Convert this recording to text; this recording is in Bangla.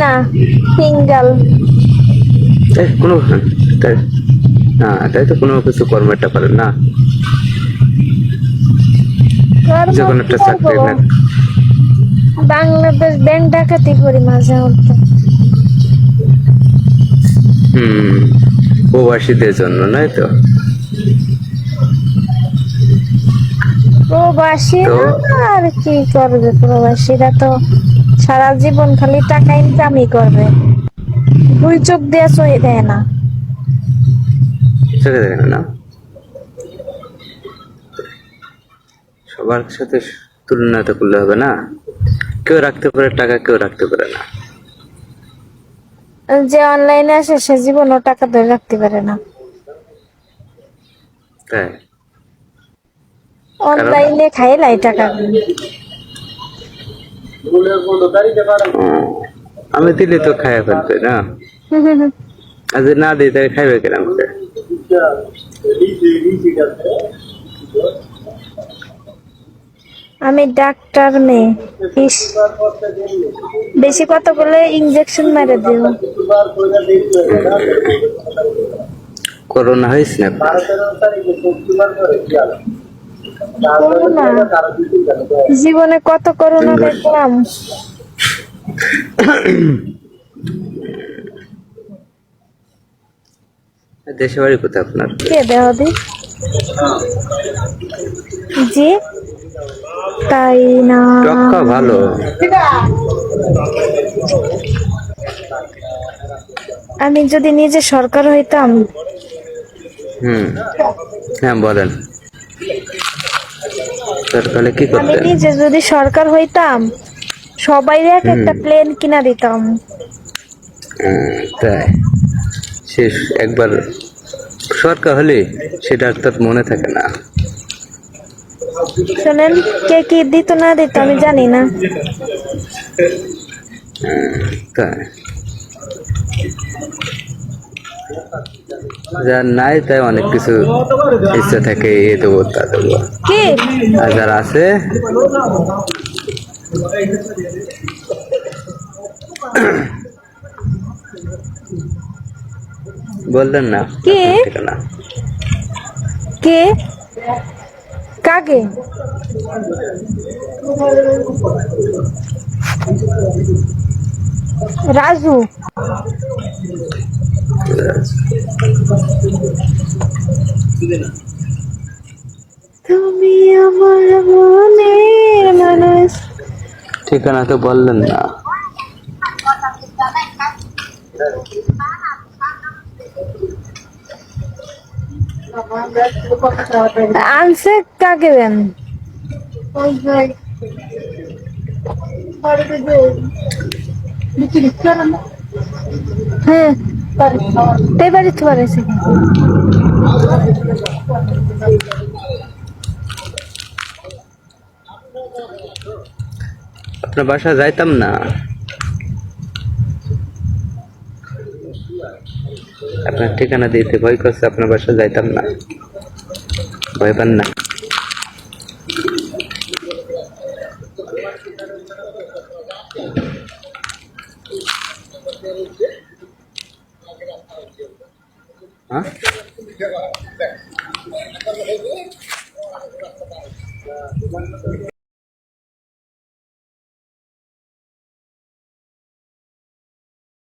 না, সিঙ্গেল। কোনো তাই না, তাই তো কোনো কিছু কর্মটা পারেন না, যে কোনো একটা চাকরি না। বাংলাদেশ ব্যাংক ডাকাতি করি মাঝে মধ্যে। প্রবাসীদের জন্য নয় তো? প্রবাসীরা তো আর কি করবে, প্রবাসীরা তো সারা জীবন খালি টাকা ইনকামই করবে, দুই চোখ দিয়ে সই দেয় না। চলে যায় না, সবার সাথে তুলনা তো করলে হবে না, কেউ রাখতে পারে টাকা, কেউ রাখতে পারে না। যে অনলাইনে আসে সে জীবনও টাকা ধরে রাখতে পারে না। তাই কারণ অনলাইনে খাইলাই টাকা। আমি দিলে তো খাইয়া ফেলবে না, আর যদি না দিই তাহলে খাইবে কিরম করে? আমি ডাক্তার মেয়ে, ইস, বেশি কথা বলে ইঞ্জেকশন মেরে দিও। করোনা হয়েছে না আপনার? করোনা? জীবনে কত করোনা দেখলাম। দেশে বাড়ি কোথায় আপনার? কে দেহদি? জি, তাই না? টক্কা ভালো। আমি যদি নিজে সরকার হইতাম। হ্যাঁ বলেন, সরকারে কি আমি করতেন? নিজে যদি সরকার হইতাম, সবাই এক একটা প্লেন কিনা দিতাম। তাই শেষ একবার সরকার হলে সেটা আর তার মনে থাকে না। শোনেন, কে কি দিত না দিত আমি জানি না। তাই যার নাই তাই অনেক কিছু ইচ্ছা থাকে, এ দেবো তা দেবো, কি আর যারা আছে বললেন না কে ঠিকানা? কে কাকে? রাজু। তুমি আমার মনের মানুষ। ঠিকানা তো বললেন না। আনছে কাকে দেন? হ্যাঁ, তাই বাড়িতে পারেছে। আপনার বাসা যাইতাম না, আপনার ঠিকানা দিতে ভয় করছে, আপনার বাসা যাইতাম না, ভয় পান না? হ্যাঁ